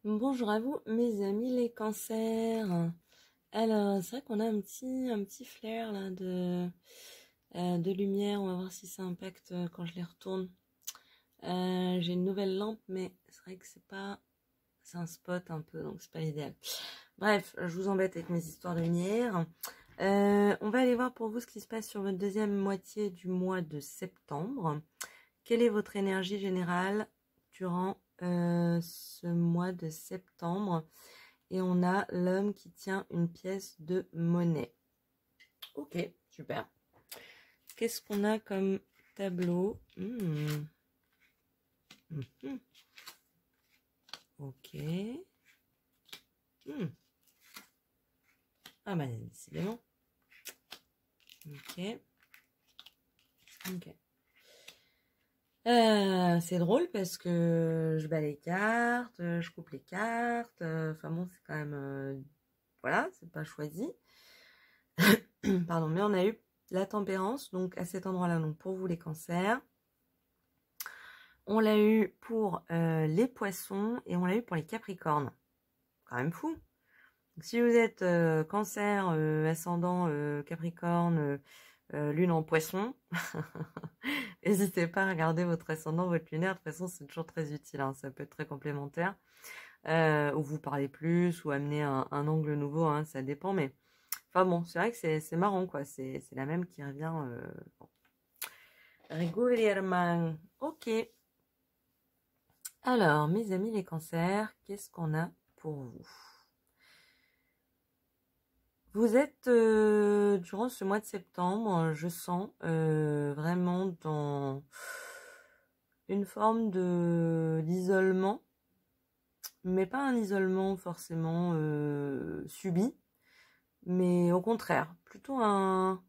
Bonjour à vous, mes amis les cancers. Alors, c'est vrai qu'on a un petit flair là de lumière. On va voir si ça impacte quand je les retourne. J'ai une nouvelle lampe, mais c'est vrai que c'est un spot un peu, donc c'est pas idéal. Bref, je vous embête avec mes histoires de lumière. On va aller voir pour vous ce qui se passe sur votre deuxième moitié du mois de septembre. Quelle est votre énergie générale durant ce mois de septembre? Et on a l'homme qui tient une pièce de monnaie. Ok, super. Qu'est-ce qu'on a comme tableau? Ok. Ah bah décidément. Ok. Ok. C'est drôle parce que je bats les cartes, je coupe les cartes. Enfin bon, c'est quand même... voilà, c'est pas choisi. Pardon, mais on a eu la tempérance, donc à cet endroit-là, donc pour vous les cancers. On l'a eu pour les poissons et on l'a eu pour les capricornes. Quand même fou. Donc, si vous êtes cancer, ascendant capricorne, lune en poisson, n'hésitez pas à regarder votre ascendant, votre lunaire. De toute façon, c'est toujours très utile. Hein. Ça peut être très complémentaire. Ou vous parlez plus, ou amener un angle nouveau. Hein, ça dépend. Mais enfin bon, c'est vrai que c'est marrant, quoi. C'est la même qui revient bon. Régulièrement. Ok. Alors, mes amis les cancers, qu'est-ce qu'on a pour vous? Vous êtes, durant ce mois de septembre, je sens vraiment dans une forme d'isolement, mais pas un isolement forcément subi, mais au contraire, plutôt un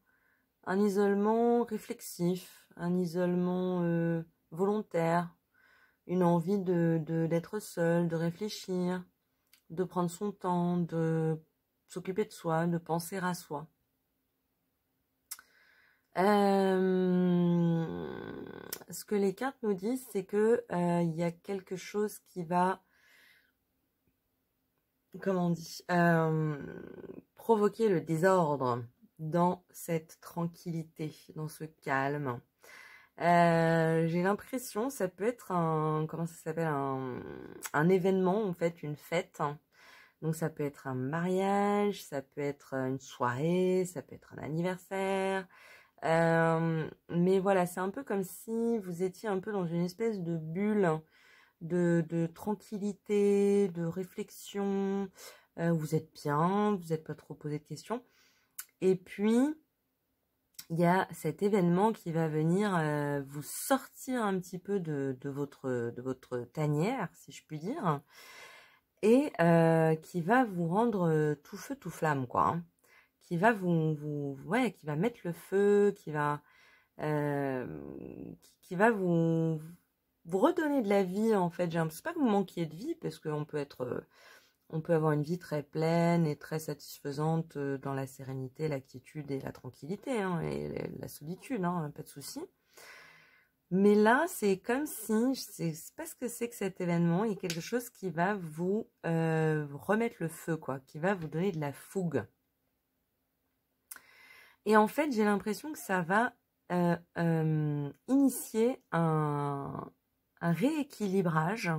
isolement réflexif, un isolement volontaire, une envie d'être seul, de réfléchir, de prendre son temps, de s'occuper de soi, de penser à soi. Ce que les cartes nous disent, c'est que il y a quelque chose qui va, comment on dit, provoquer le désordre dans cette tranquillité, dans ce calme. J'ai l'impression, ça peut être comment ça s'appelle, un événement, en fait, une fête. Donc ça peut être un mariage, ça peut être une soirée, ça peut être un anniversaire. Mais voilà, c'est un peu comme si vous étiez un peu dans une espèce de bulle de tranquillité, de réflexion. Vous êtes bien, vous n'êtes pas trop posé de questions. Et puis, il y a cet événement qui va venir vous sortir un petit peu de votre tanière, si je puis dire, et qui va vous rendre tout feu, tout flamme, quoi. Hein. Qui va ouais, qui va mettre le feu, euh, qui va vous redonner de la vie, en fait. C'est pas que vous manquiez de vie, parce qu'on peut on peut avoir une vie très pleine et très satisfaisante dans la sérénité, la quiétude et la tranquillité, hein, et la solitude, hein, pas de souci. Mais là, c'est comme si, je sais pas ce que c'est que cet événement, il y a quelque chose qui va vous remettre le feu, quoi, qui va vous donner de la fougue. Et en fait, j'ai l'impression que ça va initier un rééquilibrage.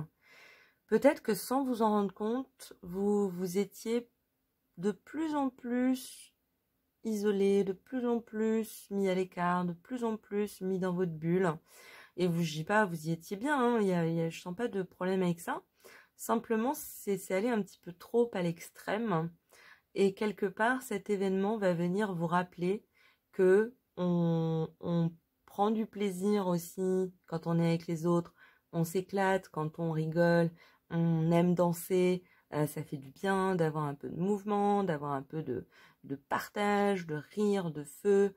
Peut-être que sans vous en rendre compte, vous étiez de plus en plus isolé, de plus en plus mis à l'écart, de plus en plus mis dans votre bulle. Et je dis pas, vous y étiez bien, hein, je sens pas de problème avec ça. Simplement, c'est aller un petit peu trop à l'extrême. Et quelque part, cet événement va venir vous rappeler que on prend du plaisir aussi quand on est avec les autres, on s'éclate quand on rigole, on aime danser, ça fait du bien d'avoir un peu de mouvement, d'avoir un peu de partage, de rire, de feu.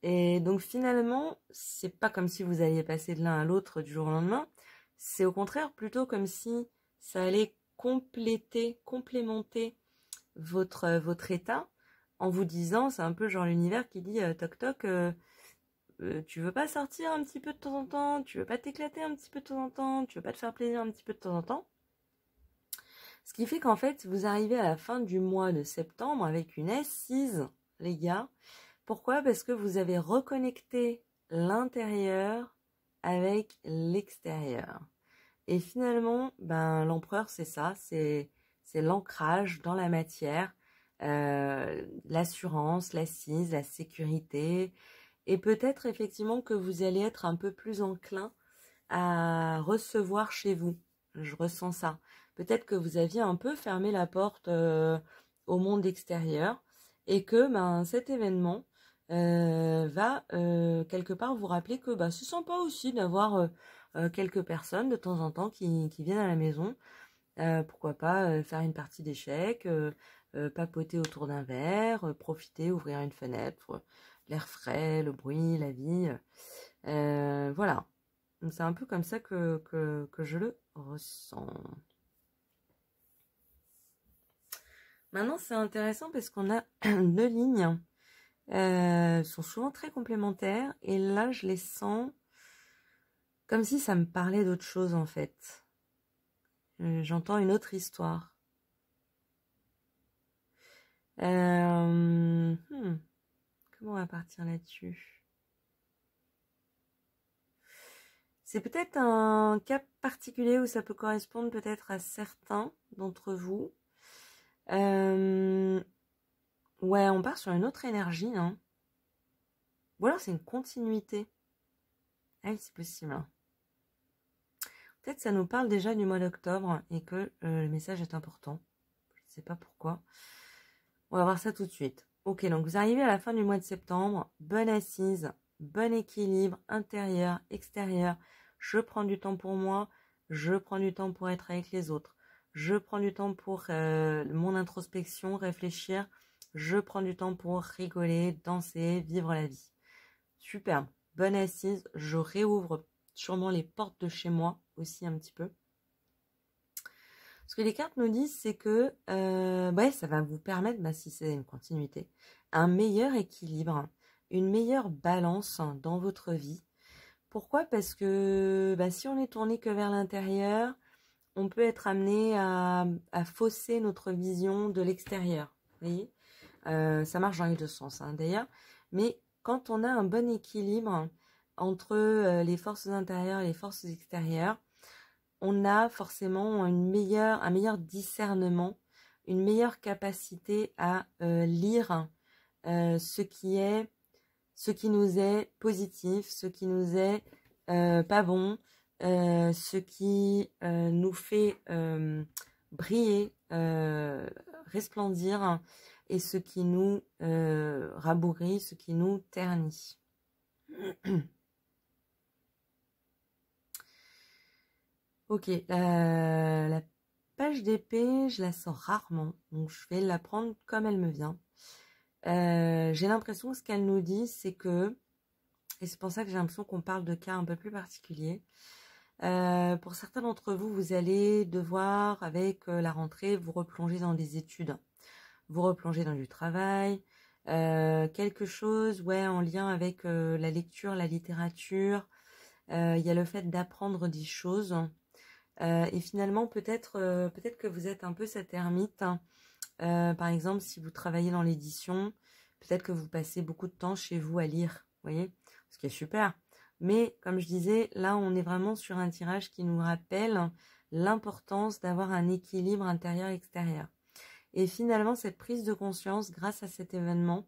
Et donc finalement, c'est pas comme si vous alliez passer de l'un à l'autre du jour au lendemain, c'est au contraire plutôt comme si ça allait complémenter votre état en vous disant, c'est un peu genre l'univers qui dit toc toc, tu veux pas sortir un petit peu de temps en temps, tu veux pas t'éclater un petit peu de temps en temps, tu veux pas te faire plaisir un petit peu de temps en temps. Ce qui fait qu'en fait, vous arrivez à la fin du mois de septembre avec une assise, les gars. Pourquoi? Parce que vous avez reconnecté l'intérieur avec l'extérieur. Et finalement, ben, l'empereur, c'est ça, c'est l'ancrage dans la matière, l'assurance, l'assise, la sécurité. Et peut-être effectivement que vous allez être un peu plus enclin à recevoir chez vous. Je ressens ça. Peut-être que vous aviez un peu fermé la porte au monde extérieur et que ben, cet événement va quelque part vous rappeler que bah, c'est sympa aussi d'avoir quelques personnes de temps en temps qui viennent à la maison. Pourquoi pas faire une partie d'échecs, papoter autour d'un verre, profiter, ouvrir une fenêtre, l'air frais, le bruit, la vie. Voilà. Donc c'est un peu comme ça que je le ressens. Maintenant, c'est intéressant parce qu'on a deux lignes. Sont souvent très complémentaires. Et là, je les sens comme si ça me parlait d'autre chose, en fait. J'entends une autre histoire. Comment on va partir là-dessus? C'est peut-être un cas particulier où ça peut correspondre peut-être à certains d'entre vous. Ouais, on part sur une autre énergie, hein. Ou alors c'est une continuité. Ah oui, c'est possible, hein. Peut-être ça nous parle déjà du mois d'octobre et que le message est important. Je ne sais pas pourquoi. On va voir ça tout de suite. Ok, donc vous arrivez à la fin du mois de septembre. Bonne assise, bon équilibre intérieur, extérieur. Je prends du temps pour moi. Je prends du temps pour être avec les autres. Je prends du temps pour mon introspection, réfléchir. Je prends du temps pour rigoler, danser, vivre la vie. Superbe. Bonne assise. Je réouvre sûrement les portes de chez moi aussi un petit peu. Ce que les cartes nous disent, c'est que ouais, ça va vous permettre, bah, si c'est une continuité, un meilleur équilibre, une meilleure balance dans votre vie. Pourquoi? Parce que bah, si on est tourné que vers l'intérieur, on peut être amené à fausser notre vision de l'extérieur. Vous voyez, ça marche dans les deux sens, hein, d'ailleurs. Mais quand on a un bon équilibre entre les forces intérieures et les forces extérieures, on a forcément un meilleur discernement, une meilleure capacité à lire ce qui nous est positif, ce qui nous est pas bon, ce qui nous fait briller, resplendir, et ce qui nous rabougrit, ce qui nous ternit. Ok, la page d'épée, je la sors rarement, donc je vais la prendre comme elle me vient. J'ai l'impression que ce qu'elle nous dit, c'est que, et c'est pour ça que j'ai l'impression qu'on parle de cas un peu plus particuliers, pour certains d'entre vous, vous allez devoir, avec la rentrée, vous replonger dans des études, vous replonger dans du travail, quelque chose ouais, en lien avec la lecture, la littérature. Il y a le fait d'apprendre des choses. Et finalement, peut-être que vous êtes un peu cette ermite. Hein. Par exemple, si vous travaillez dans l'édition, peut-être que vous passez beaucoup de temps chez vous à lire, vous voyez, ce qui est super. Mais comme je disais, là, on est vraiment sur un tirage qui nous rappelle l'importance d'avoir un équilibre intérieur-extérieur. Et finalement, cette prise de conscience, grâce à cet événement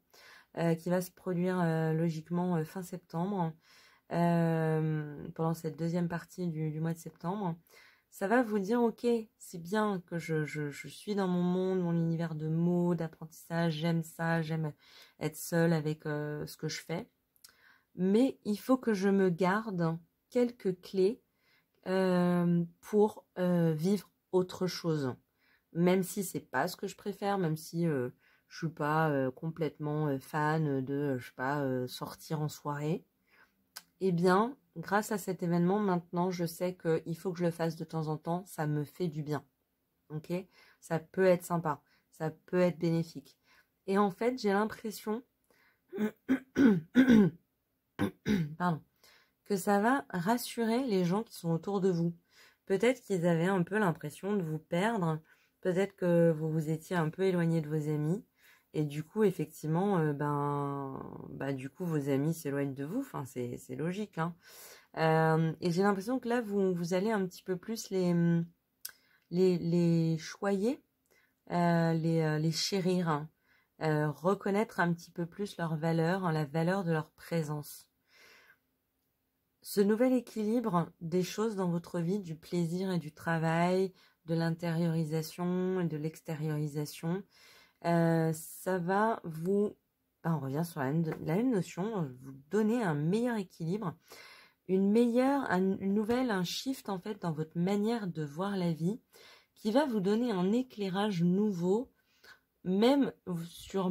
qui va se produire logiquement fin septembre, pendant cette deuxième partie du mois de septembre, ça va vous dire, ok, c'est bien que je suis dans mon monde, mon univers de mots, d'apprentissage, j'aime ça, j'aime être seule avec ce que je fais. Mais il faut que je me garde quelques clés pour vivre autre chose. Même si c'est pas ce que je préfère, même si je suis pas complètement fan de, je sais pas, sortir en soirée. Eh bien, grâce à cet événement, maintenant, je sais qu'il faut que je le fasse de temps en temps. Ça me fait du bien. Ok? Ça peut être sympa. Ça peut être bénéfique. Et en fait, j'ai l'impression pardon, que ça va rassurer les gens qui sont autour de vous. Peut-être qu'ils avaient un peu l'impression de vous perdre. peut-être que vous vous étiez un peu éloigné de vos amis. Et du coup, effectivement, du coup, vos amis s'éloignent de vous. Enfin, c'est logique, hein. Et j'ai l'impression que là, vous allez un petit peu plus les choyer, les chérir, hein. Reconnaître un petit peu plus leur valeur, hein, la valeur de leur présence. Ce nouvel équilibre des choses dans votre vie, du plaisir et du travail, de l'intériorisation et de l'extériorisation, ça va vous, on revient sur la même notion, vous donner un meilleur équilibre, un shift en fait dans votre manière de voir la vie, qui va vous donner un éclairage nouveau, même sur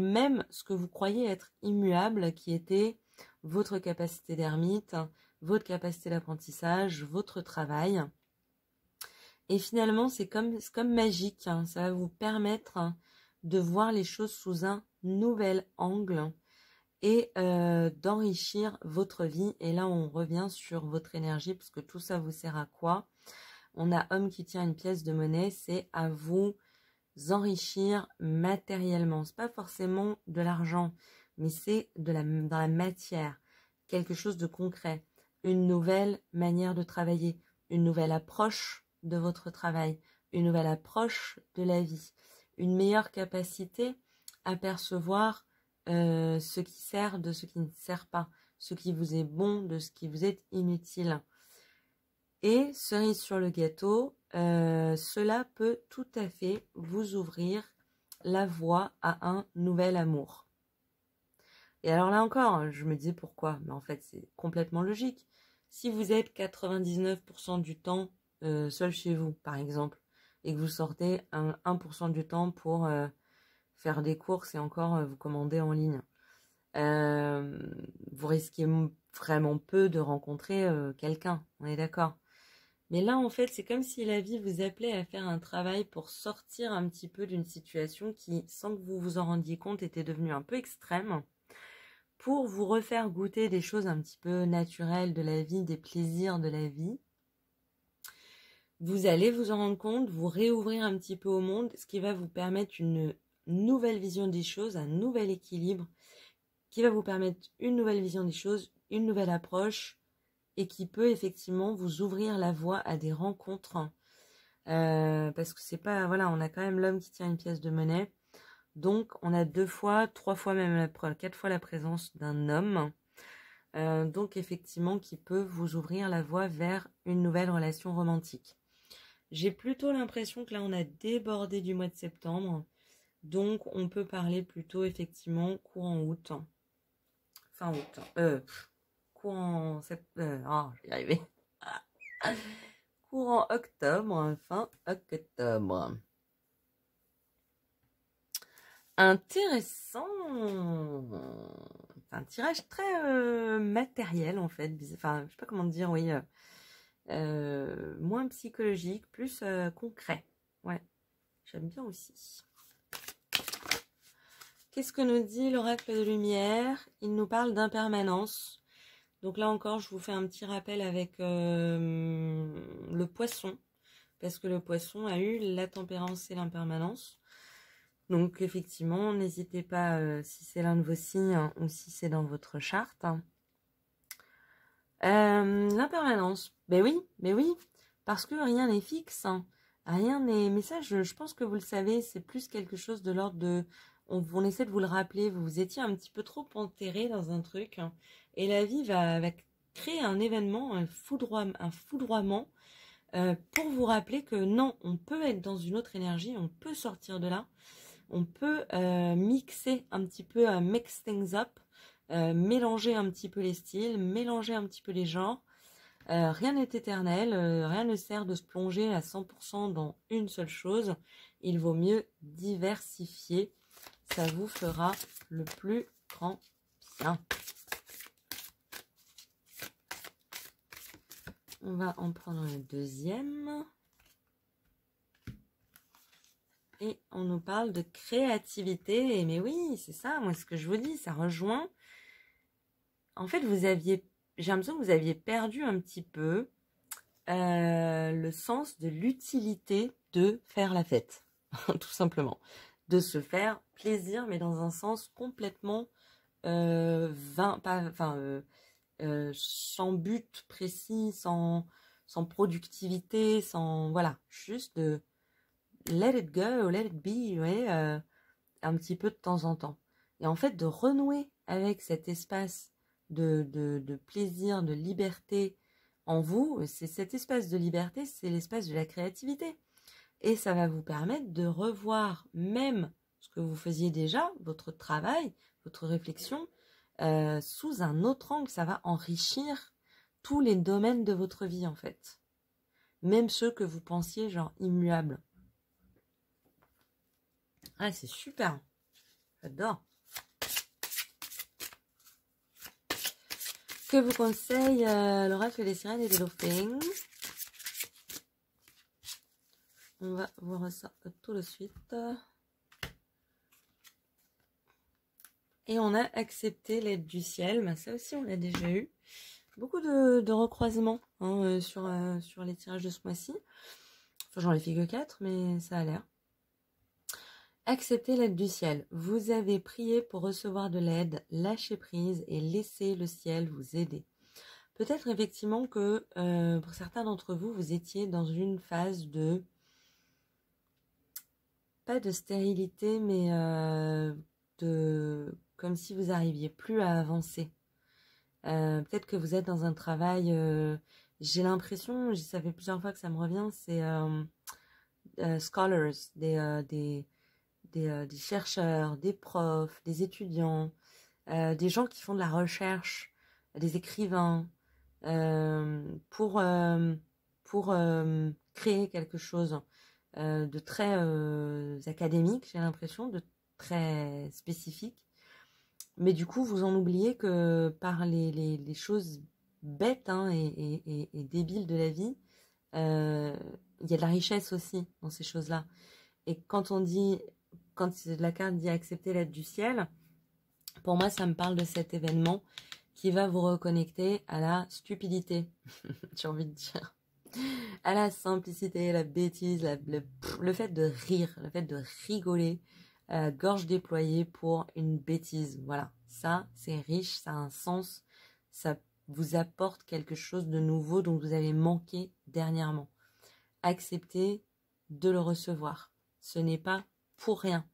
ce que vous croyez être immuable, qui était votre capacité d'ermite, votre capacité d'apprentissage, votre travail. Et finalement, c'est comme magique, hein. Ça va vous permettre de voir les choses sous un nouvel angle et d'enrichir votre vie. Et là, on revient sur votre énergie, parce que tout ça vous sert à quoi? On a homme qui tient une pièce de monnaie, c'est à vous enrichir matériellement. C'est pas forcément de l'argent, mais c'est dans la matière, quelque chose de concret, une nouvelle manière de travailler, une nouvelle approche de votre travail, une nouvelle approche de la vie, une meilleure capacité à percevoir ce qui sert de ce qui ne sert pas, ce qui vous est bon de ce qui vous est inutile. Et cerise sur le gâteau, cela peut tout à fait vous ouvrir la voie à un nouvel amour. Et alors là encore, je me disais pourquoi, mais en fait c'est complètement logique. Si vous êtes 99% du temps seul chez vous, par exemple, et que vous sortez 1% du temps pour faire des courses et encore vous commander en ligne, vous risquez vraiment peu de rencontrer quelqu'un, on est d'accord? Mais là, en fait, c'est comme si la vie vous appelait à faire un travail pour sortir un petit peu d'une situation qui, sans que vous vous en rendiez compte, était devenue un peu extrême, pour vous refaire goûter des choses un petit peu naturelles de la vie, des plaisirs de la vie. Vous allez vous en rendre compte, vous réouvrir un petit peu au monde, ce qui va vous permettre une nouvelle vision des choses, un nouvel équilibre, qui va vous permettre une nouvelle vision des choses, une nouvelle approche, et qui peut effectivement vous ouvrir la voie à des rencontres. Parce que c'est pas, voilà, on a quand même l'homme qui tient une pièce de monnaie. Donc, on a 2 fois, 3 fois même, 4 fois la présence d'un homme. Donc, effectivement, qui peut vous ouvrir la voie vers une nouvelle relation romantique. J'ai plutôt l'impression que là, on a débordé du mois de septembre. Donc, on peut parler plutôt, effectivement, courant août. Fin août. Courant septembre. Je vais y arriver. Courant octobre, fin octobre. Intéressant. Un tirage très matériel en fait. Enfin, je sais pas comment dire, oui. Moins psychologique, plus concret. Ouais, j'aime bien aussi. Qu'est-ce que nous dit l'oracle de lumière? Il nous parle d'impermanence. Donc là encore, je vous fais un petit rappel avec le poisson, parce que le poisson a eu la tempérance et l'impermanence. Donc effectivement, n'hésitez pas si c'est l'un de vos signes ou si c'est dans votre charte. L'impermanence, mais oui, parce que rien n'est fixe, hein. Rien n'est... Mais ça, je pense que vous le savez, c'est plus quelque chose de l'ordre de... On essaie de vous le rappeler, vous vous étiez un petit peu trop enterré dans un truc, hein, et la vie va créer un événement, un foudroiement, pour vous rappeler que non, on peut être dans une autre énergie, on peut sortir de là, on peut mixer un petit peu, mix things up, mélanger un petit peu les styles, mélanger un petit peu les genres. Rien n'est éternel, rien ne sert de se plonger à 100% dans une seule chose. Il vaut mieux diversifier. Ça vous fera le plus grand bien. On va en prendre le deuxième. Et on nous parle de créativité. Mais oui, c'est ça, moi ce que je vous dis, ça rejoint. En fait, j'ai l'impression que vous aviez perdu un petit peu le sens de l'utilité de faire la fête. tout simplement. De se faire plaisir, mais dans un sens complètement sans but précis, sans productivité, sans voilà, juste de let it go, let it be, ouais, un petit peu de temps en temps. Et en fait, de renouer avec cet espace de plaisir, de liberté en vous, c'est cet espace de liberté, c'est l'espace de la créativité. Et ça va vous permettre de revoir même ce que vous faisiez déjà, votre travail, votre réflexion, sous un autre angle. Ça va enrichir tous les domaines de votre vie, en fait. Même ceux que vous pensiez genre immuables. Ah, c'est super. J'adore. Que vous conseille l'oracle des sirènes et des dauphins. On va voir ça tout de suite. Et on a accepté l'aide du ciel. Ben, ça aussi, on l'a déjà eu. Beaucoup de recroisements hein, sur les tirages de ce mois-ci. Enfin, j'en ai fait que 4, mais ça a l'air. Acceptez l'aide du ciel. Vous avez prié pour recevoir de l'aide, lâchez prise et laissez le ciel vous aider. Peut-être effectivement que pour certains d'entre vous, vous étiez dans une phase de, pas de stérilité, mais comme si vous n'arriviez plus à avancer. Peut-être que vous êtes dans un travail, j'ai l'impression, ça fait plusieurs fois que ça me revient, c'est scholars, des chercheurs, des profs, des étudiants, des gens qui font de la recherche, des écrivains, pour créer quelque chose de très académique, j'ai l'impression, de très spécifique. Mais du coup, vous en oubliez que par les choses bêtes hein, et débiles de la vie, il y a de la richesse aussi dans ces choses-là. Et quand la carte dit accepter l'aide du ciel, pour moi, ça me parle de cet événement qui va vous reconnecter à la stupidité, j'ai envie de dire, à la simplicité, la bêtise, le fait de rire, le fait de rigoler, gorge déployée pour une bêtise. Voilà, ça, c'est riche, ça a un sens, ça vous apporte quelque chose de nouveau dont vous avez manqué dernièrement. Acceptez de le recevoir. Ce n'est pas pour rien.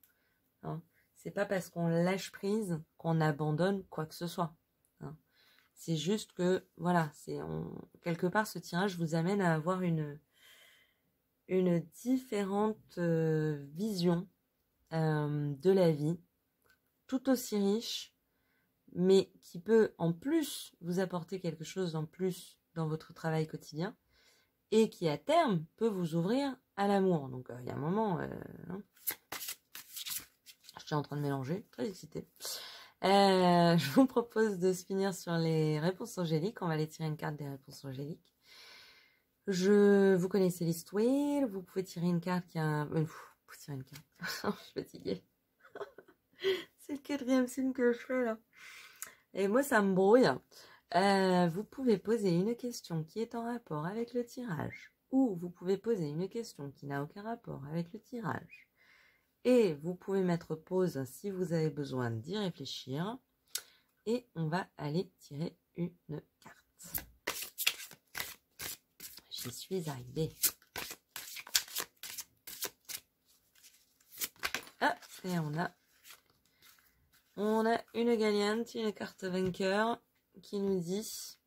Hein. C'est pas parce qu'on lâche prise qu'on abandonne quoi que ce soit. Hein. C'est juste que, voilà, quelque part, ce tirage vous amène à avoir une différente vision de la vie, tout aussi riche, mais qui peut en plus vous apporter quelque chose en plus dans votre travail quotidien et qui à terme peut vous ouvrir à l'amour. Donc il y a un moment, hein, je suis en train de mélanger, très excitée. Je vous propose de se finir sur les réponses angéliques. On va aller tirer une carte des réponses angéliques. Vous connaissez l'histoire, vous pouvez tirer une carte qui a... vous tirez une carte. Je suis fatiguée. C'est le 4e signe que je fais là. Et moi, ça me brouille. Vous pouvez poser une question qui est en rapport avec le tirage. Ou vous pouvez poser une question qui n'a aucun rapport avec le tirage. Et vous pouvez mettre pause si vous avez besoin d'y réfléchir. Et on va aller tirer une carte. J'y suis arrivée. Ah, et on a une gagnante, une carte vainqueur qui nous dit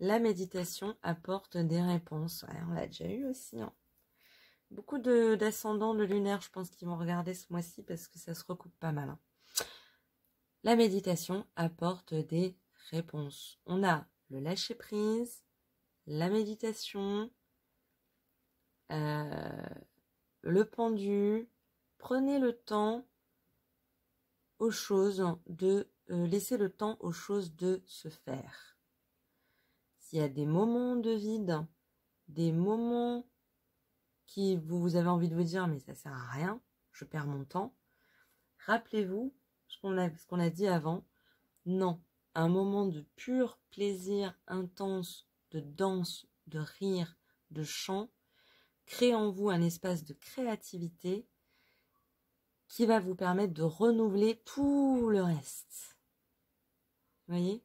la méditation apporte des réponses. Ouais, on l'a déjà eu aussi. Hein. Beaucoup d'ascendants de lunaire, je pense, qui vont regarder ce mois-ci parce que ça se recoupe pas mal. Hein. La méditation apporte des réponses. On a le lâcher-prise, la méditation, le pendu. Prenez le temps aux choses laisser le temps aux choses de se faire. S'il y a des moments de vide, des moments qui vous avez envie de vous dire mais ça sert à rien, je perds mon temps, rappelez-vous ce qu'on a dit avant. Non, un moment de pur plaisir intense, de danse, de rire, de chant, crée en vous un espace de créativité qui va vous permettre de renouveler tout le reste. Vous voyez?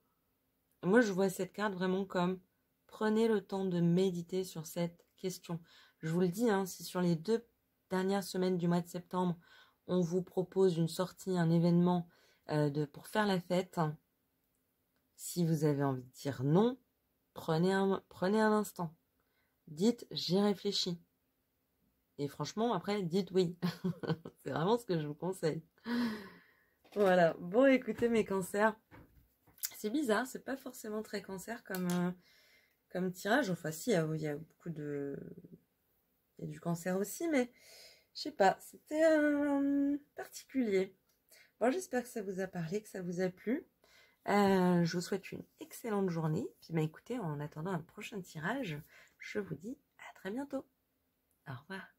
Moi, je vois cette carte vraiment comme prenez le temps de méditer sur cette question. Je vous le dis, hein, si sur les 2 dernières semaines du mois de septembre, on vous propose une sortie, un événement pour faire la fête, si vous avez envie de dire non, prenez un instant. Dites j'y réfléchis. Et franchement, après, dites oui. C'est vraiment ce que je vous conseille. Voilà. Bon, écoutez, mes cancers, c'est bizarre, c'est pas forcément très cancer comme tirage. Enfin, si, il y a beaucoup de... Il y a du cancer aussi, mais je sais pas, c'était particulier. Bon, j'espère que ça vous a parlé, que ça vous a plu. Je vous souhaite une excellente journée. Puis, écoutez, en attendant un prochain tirage, je vous dis à très bientôt. Au revoir.